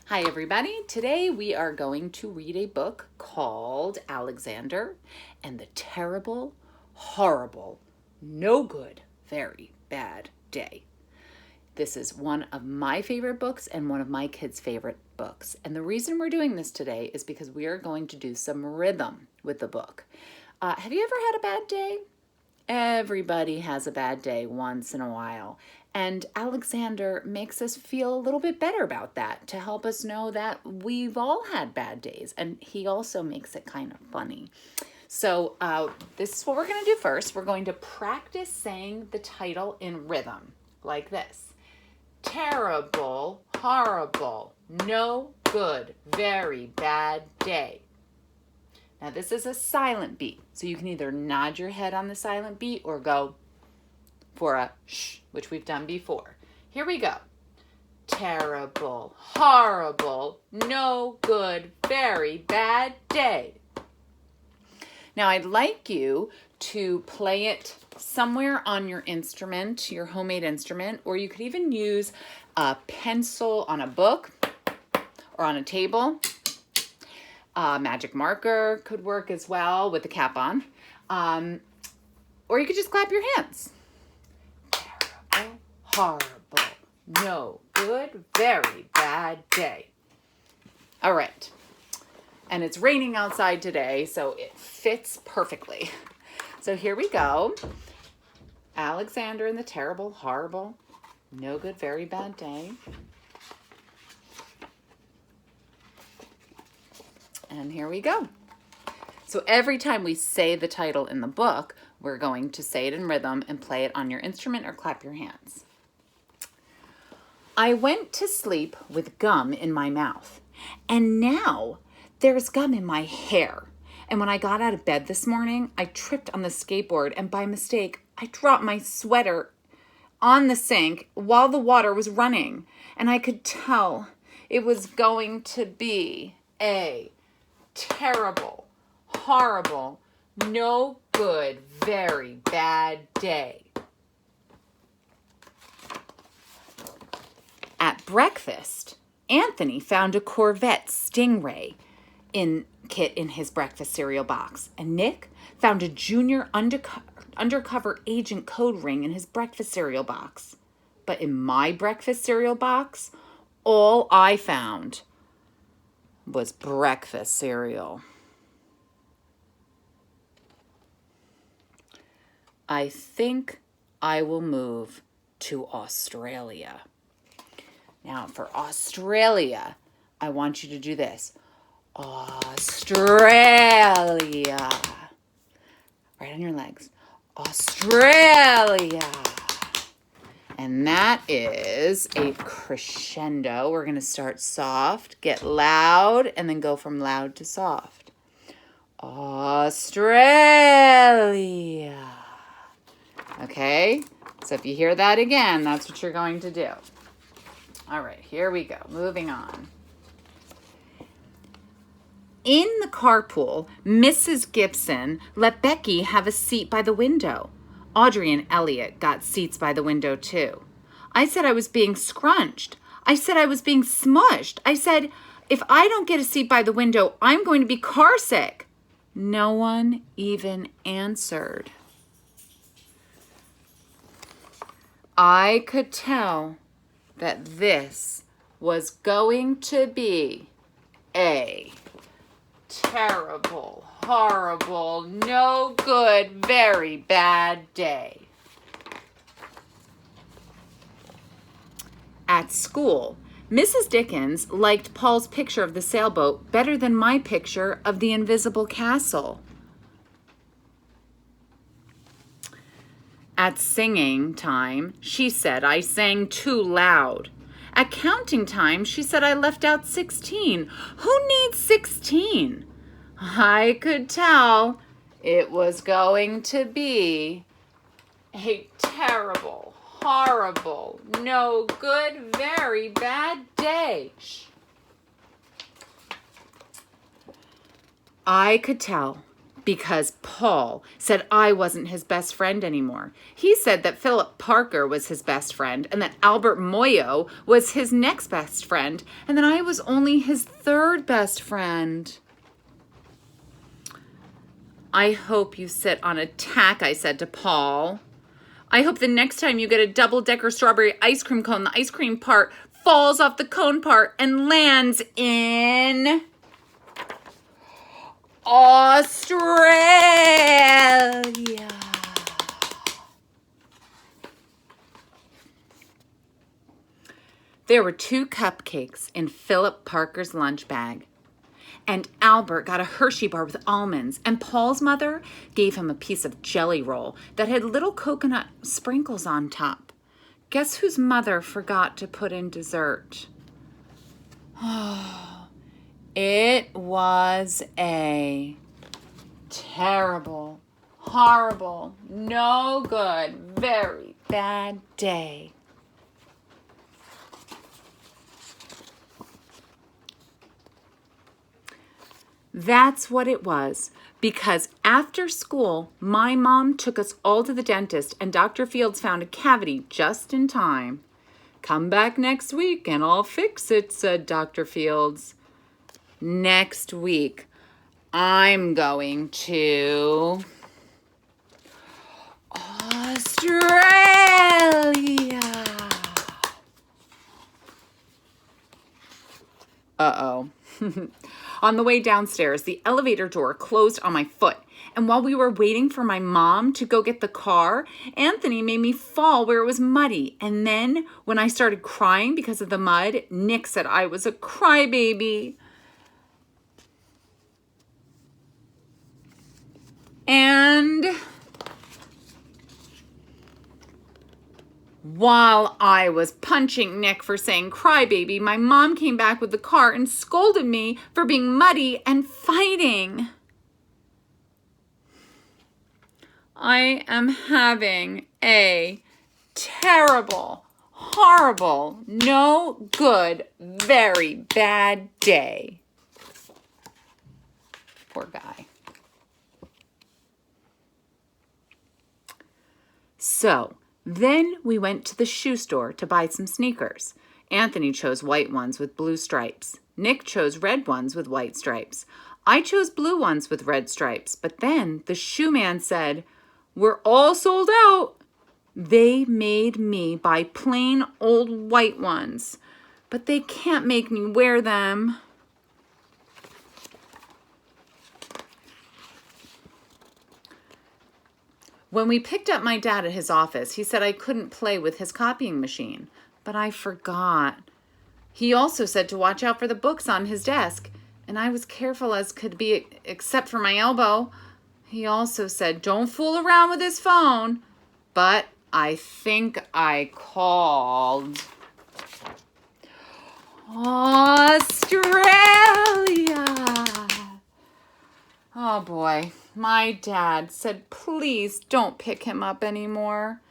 Hi, everybody. Today we are going to read a book called Alexander and the Terrible, Horrible, No Good, Very Bad Day. This is one of my favorite books and one of my kids' favorite books. And the reason we're doing this today is because we are going to do some rhythm with the book. Have you ever had a bad day? Everybody has a bad day once in a while. And Alexander makes us feel a little bit better about that to help us know that we've all had bad days. And he also makes it kind of funny. So this is what we're going to do first. We're going to practice saying the title in rhythm like this. Terrible, horrible, no good, very bad day. Now this is a silent beat, so you can either nod your head on the silent beat or go for a shh, which we've done before. Here we go. Terrible, horrible, no good, very bad day. Now I'd like you to play it somewhere on your instrument, your homemade instrument, or you could even use a pencil on a book or on a table. Magic marker could work as well with the cap on. Or you could just clap your hands. Terrible, horrible, no good, very bad day. All right. And it's raining outside today, so it fits perfectly. So here we go. Alexander and the Terrible, Horrible, No Good, Very Bad Day. And here we go. So every time we say the title in the book, we're going to say it in rhythm and play it on your instrument or clap your hands. I went to sleep with gum in my mouth, and now there's gum in my hair. And when I got out of bed this morning, I tripped on the skateboard, and by mistake, I dropped my sweater on the sink while the water was running. And I could tell it was going to be a terrible, horrible, no good, very bad day. At breakfast, Anthony found a Corvette Stingray kit in his breakfast cereal box, and Nick found a junior undercover agent code ring in his breakfast cereal box. But in my breakfast cereal box, all I found was breakfast cereal. I think I will move to Australia. Now, for Australia, I want you to do this. Australia. Right on your legs. Australia. And that is a crescendo. We're going to start soft, get loud, and then go from loud to soft. Australia. Okay? So if you hear that again, that's what you're going to do. All right, here we go. Moving on. In the carpool, Mrs. Gibson let Becky have a seat by the window. Audrey and Elliot got seats by the window too. I said I was being scrunched. I said I was being smushed. I said, if I don't get a seat by the window, I'm going to be car sick. No one even answered. I could tell that this was going to be a terrible, horrible, no good, very bad day. At school, Mrs. Dickens liked Paul's picture of the sailboat better than my picture of the invisible castle. At singing time, she said I sang too loud. At counting time, she said I left out 16. Who needs 16? I could tell it was going to be a terrible, horrible, no good, very bad day. I could tell because Paul said I wasn't his best friend anymore. He said that Philip Parker was his best friend and that Albert Moyo was his next best friend and that I was only his third best friend. I hope you sit on a tack, I said to Paul. I hope the next time you get a double-decker strawberry ice cream cone, the ice cream part falls off the cone part and lands in Australia. There were 2 cupcakes in Philip Parker's lunch bag. And Albert got a Hershey bar with almonds, and Paul's mother gave him a piece of jelly roll that had little coconut sprinkles on top. Guess whose mother forgot to put in dessert? Oh, it was a terrible, horrible, no good, very bad day. That's what it was, because after school, my mom took us all to the dentist and Dr. Fields found a cavity just in time. Come back next week and I'll fix it, said Dr. Fields. Next week, I'm going to Australia. Uh-oh. On the way downstairs, the elevator door closed on my foot. And while we were waiting for my mom to go get the car, Anthony made me fall where it was muddy. And then when I started crying because of the mud, Nick said I was a crybaby. And while I was punching Nick for saying crybaby, my mom came back with the car and scolded me for being muddy and fighting. I am having a terrible, horrible, no good, very bad day. Poor guy. So, then we went to the shoe store to buy some sneakers. Anthony chose white ones with blue stripes. Nick chose red ones with white stripes. I chose blue ones with red stripes. But then the shoe man said, "We're all sold out." They made me buy plain old white ones, but they can't make me wear them. When we picked up my dad at his office, he said I couldn't play with his copying machine, but I forgot. He also said to watch out for the books on his desk, and I was careful as could be except for my elbow. He also said don't fool around with his phone, but I think I called Australia. Oh boy, my dad said please don't pick him up anymore.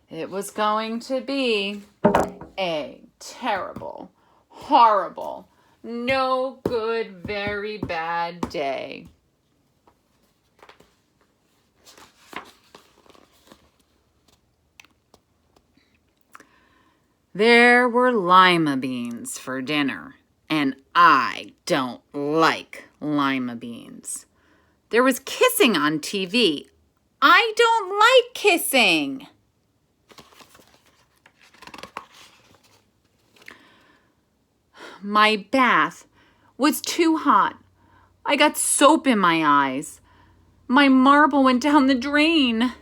It was going to be a terrible, horrible, no good, very bad day. There were lima beans for dinner, and I don't like lima beans. There was kissing on TV. I don't like kissing. My bath was too hot. I got soap in my eyes. My marble went down the drain.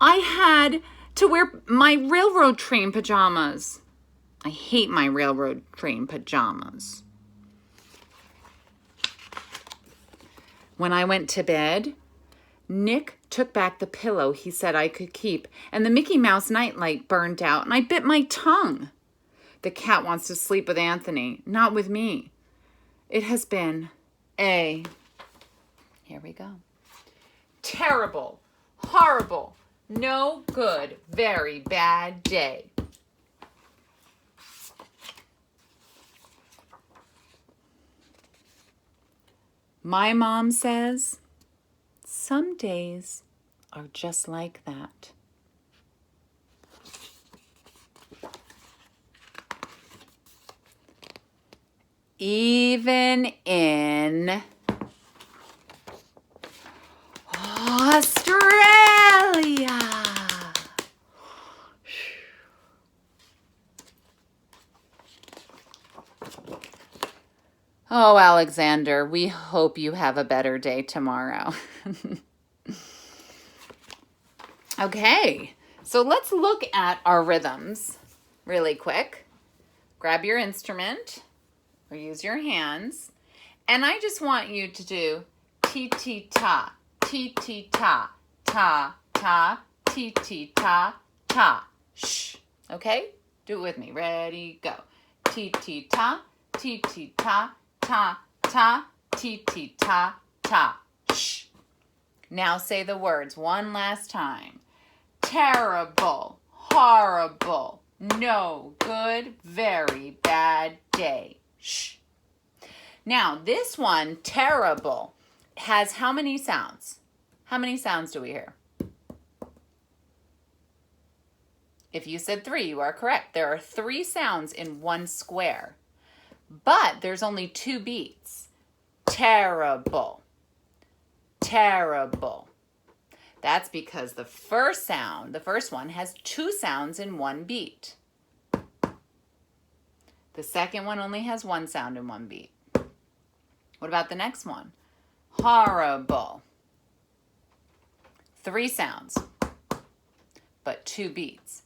I had to wear my railroad train pajamas. I hate my railroad train pajamas. When I went to bed, Nick took back the pillow he said I could keep, and the Mickey Mouse nightlight burned out, and I bit my tongue. The cat wants to sleep with Anthony, not with me. It has been here we go, terrible, horrible, no good, very bad day. My mom says, some days are just like that. Even in Australia. Oh, Alexander, we hope you have a better day tomorrow. Okay, so let's look at our rhythms really quick. Grab your instrument or use your hands. And I just want you to do ti-ti-ta, ti-ti-ta, ta, ta, ti-ti-ta, ta, shh. Okay? Do it with me. Ready, go. Ti-ti-ta, ti-ti-ta, ta, ta, ti-ti-ta, ta, shh. Now say the words one last time. Terrible, horrible, no good, very bad day. Shh. Now, this one, terrible, has how many sounds? How many sounds do we hear? If you said 3, you are correct. There are 3 sounds in one square, but there's only 2 beats. Terrible, terrible. That's because the first one has 2 sounds in one beat. The second one only has 1 sound in one beat. What about the next one? Horrible. 3 sounds, but 2 beats.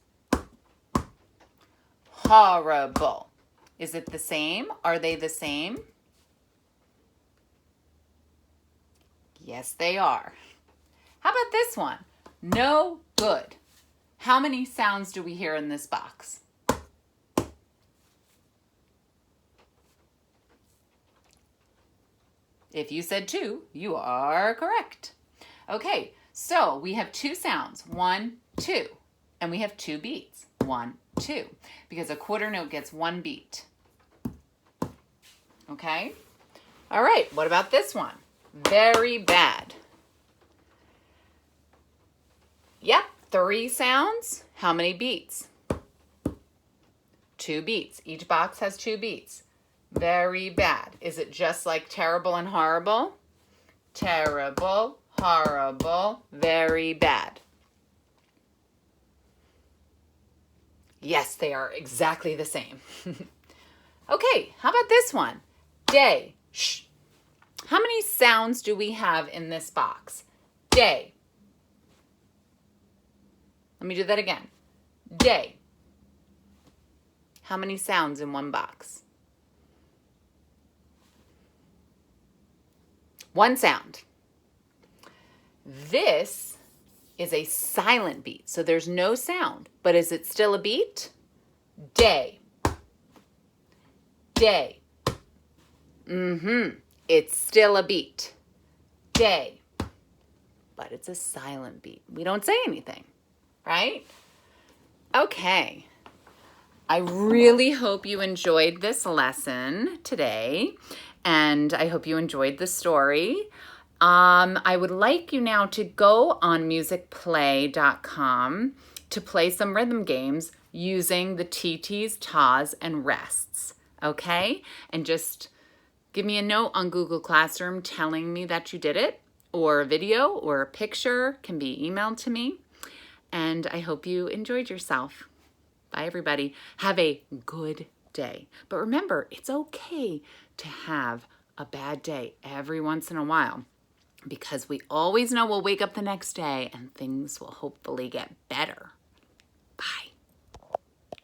Horrible. Is it the same? Are they the same? Yes, they are. How about this one? No good. How many sounds do we hear in this box? If you said 2, you are correct. Okay, so we have 2 sounds, 1, 2, and we have 2 beats, 1, 2, because a quarter note gets 1 beat. Okay? All right, what about this one? Very bad. Yep, 3 sounds. How many beats? 2 beats. Each box has 2 beats. Very bad. Is it just like terrible and horrible? Terrible, horrible, very bad. Yes, they are exactly the same. Okay, how about this one? Day. Shh. How many sounds do we have in this box? Day. Let me do that again. Day. How many sounds in one box? 1 sound. This is a silent beat, so there's no sound. But is it still a beat? Day. Day. It's still a beat. Day. But it's a silent beat. We don't say anything, right? Okay. I really hope you enjoyed this lesson today, and I hope you enjoyed the story. I would like you now to go on musicplay.com to play some rhythm games using the TTs, TAs, and rests, okay? And just give me a note on Google Classroom telling me that you did it, or a video or a picture can be emailed to me. And I hope you enjoyed yourself. Bye, everybody. Have a good day. But remember, it's okay to have a bad day every once in a while, because we always know we'll wake up the next day and things will hopefully get better. Bye.